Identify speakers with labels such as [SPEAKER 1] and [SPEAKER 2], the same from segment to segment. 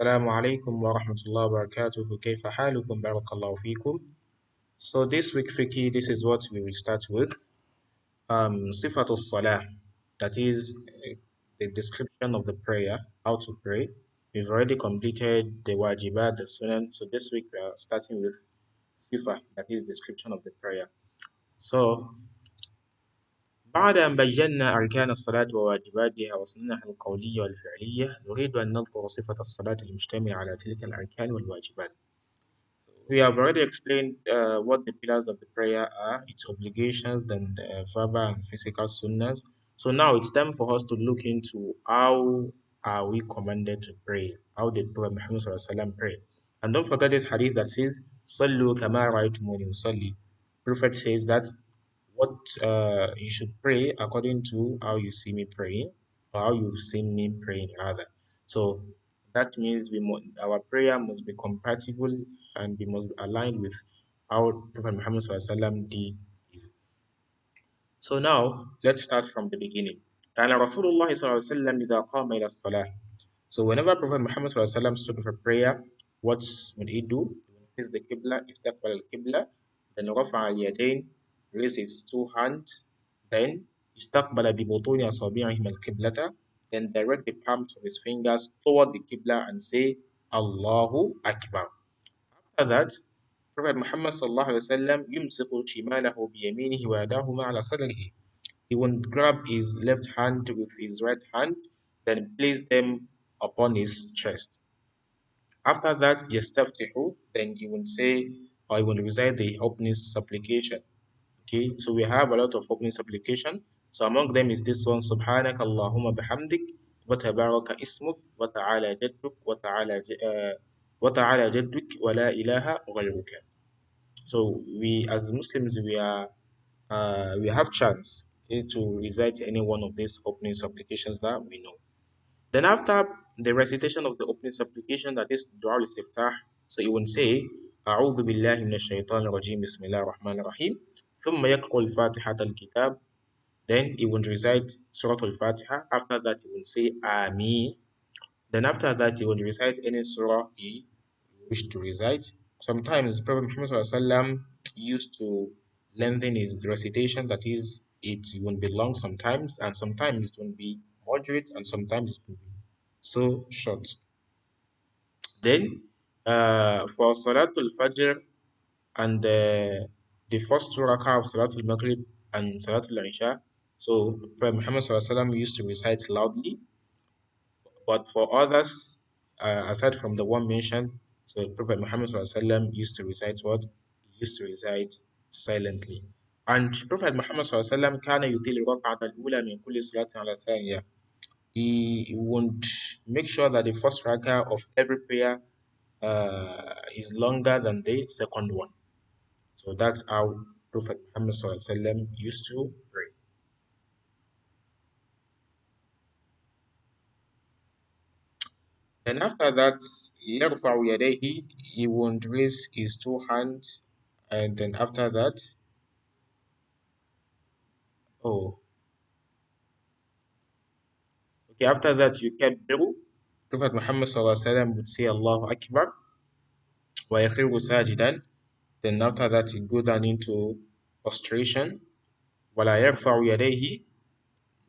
[SPEAKER 1] السلام عليكم ورحمة الله وبركاته كيف حالكم بارك الله فيكم. So this week Fiqh, this is what we will start with. Sifatu Salah, that is the description of the prayer, how to pray. We've already completed the wajibat, the sunan. So this week we are starting with Sifa, that is description of the prayer. So بعد أن بينا أركان الصلاة وواجباتها وسننها القولية والفعلية نريد أن نذكر صفة الصلاة المجتمعة على تلك الأركان والواجبات. We have already explained what the pillars of the prayer are, its obligations, then the verbal and physical sunnahs. So now it's time for us to look into how are we commanded to pray? How did Prophet Muhammad SAW pray? And don't forget this hadith that says, "Sallu kama ra'aytumuni usalli." Prophet says that what you should pray according to how you see me praying, or how you've seen me praying rather. So that means our prayer must be compatible and we must be aligned with how Prophet Muhammad SAW did his. So now let's start from the beginning. كان رسول الله صلى الله عليه وسلم إذا قام إلى الصلاة. So whenever Prophet Muhammad SAW stood for prayer, what would he do? He would face the Qibla, استقبل القبلة, then رفع اليدين, raise his two hands, then استقبل ببطون أصابعهما القبلة, then direct the palms of his fingers toward the Qibla and say Allahu Akbar. After that, Prophet Muhammad SAW يمسك شماله بيمينه ويداهما على صدره. He would grab his left hand with his right hand, then place them upon his chest. After that, يستفتح, then he would say, or he would recite the opening supplication. Okay, so we have a lot of opening supplication. So among them is this one, سبحانك اللهم بحمدك وتبارك اسمك وتعالى جدك وتعالى جدك ولا إله غيرك. So we as Muslims we have chance, okay, to recite any one of these opening supplications that we know. Then after the recitation of the opening supplication, that is Dua al-Istiftah, so you will say أعوذ بالله من الشيطان الرجيم بسم الله الرحمن الرحيم ثم يقرأ الفاتحة الكتاب. Then he will recite Surah Al-Fatiha. After that, he will say Ameen. Then after that, he will recite any surah he wished to recite. Sometimes Prophet Muhammad SAW used to lengthen his recitation, that is, it won't be long sometimes, and sometimes it won't be moderate, and sometimes it will be so short. Then for Salatul Fajr and the first two rakah of Salatul Maghrib and Salatul Isha, so Prophet Muhammad SAW used to recite loudly, but for others, aside from the one mentioned, so Prophet Muhammad SAW used to recite what? He used to recite silently. And Prophet Muhammad SAW كان يطيل الركعة الأولى من كل صلاة على الثانية. He would make sure that the first rakah of every prayer is longer than the second one. So that's how Prophet Muhammad SAW used to pray. Then after that, يرفع يديه, he would raise his two hands, and then after that, oh, okay, after that, يكبر. Prophet Muhammad SAW would say Allahu Akbar, ويخر ساجدا. Then after that, he go down into prostration. ولا يرفع يديه.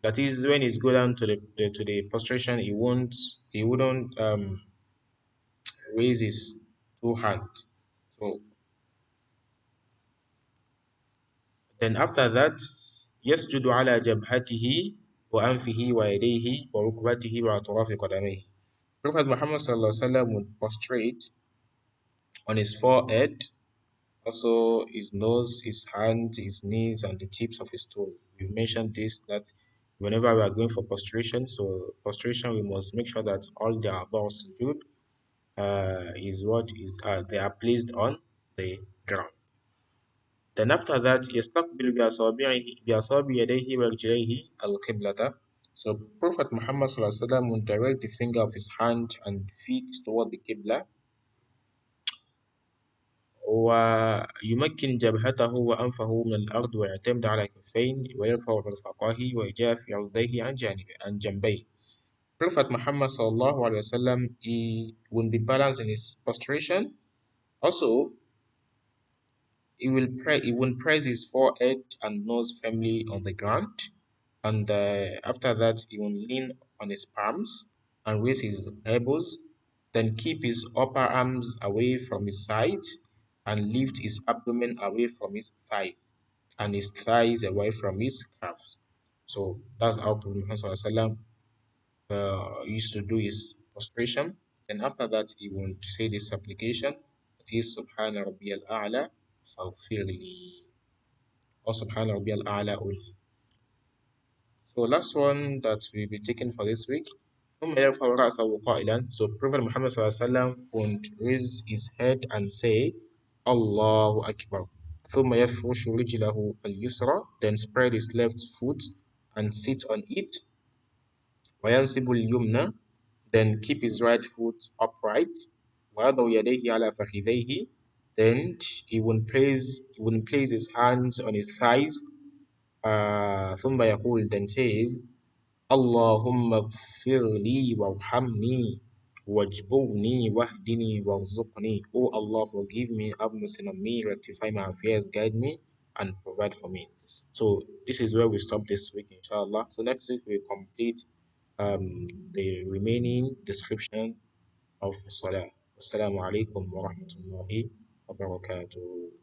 [SPEAKER 1] That is when he's go down to the prostration, he wouldn't raise his two hands. So then after that, يسجد على جبهته وأنفه ويديه وركبته وأطراف قدميه. Prophet Muhammad sallallahu alaihi wasallam would prostrate on his forehead, also his nose, his hands, his knees, and the tips of his toes. We've mentioned this that whenever we are going for prostration, so prostration we must make sure that all the above sujood is what is they are placed on the ground. Then after that, يستقبل بأصابع يديه ورجليه القبلة. So Prophet Muhammad sallallahu alaihi wasallam will direct the finger of his hand and feet toward the Qibla. ويمكن جبهته وأنفه من الأرض ويعتمد على كفين ويرفع مرفقيه ويجافي عضديه عن جنبيه. Prophet Muhammad sallallahu alaihi wasallam, he will be balanced in his prostration. Also, he will press his forehead and nose firmly on the ground, and after that he will lean on his palms and raise his elbows, then keep his upper arms away from his sides and lift his abdomen away from his thighs and his thighs away from his calves. So that's how Prophet Muhammad sallallahu alaihi wasallam used to do his prostration. Then after that, he would say this supplication. It is Subhana Rabbi al-A'la faghfirli. Or Subhana Rabbi al-A'la only. So last one that we'll be taking for this week. ثم يرفع رأسه قائلا. So Prophet Muhammad sallallahu alaihi wasallam would raise his head and say, Allahu Akbar. ثم يفرش رجله اليسرى. Then spread his left foot and sit on it. وينصب اليمنى, then keep his right foot upright. ويضع يديه على فخذيه, then he will place his hands on his thighs. ثم يقول, then says, اللهم اغفر لي وارحمني واجبرني واهدني وارزقني. Oh Allah, forgive me, have mercy on me, rectify my affairs, guide me, and provide for me. So this is where we stop this week, inshallah. So next week we complete the remaining description of Salah. Assalamu alaikum wa rahmatullahi wa barakatuh.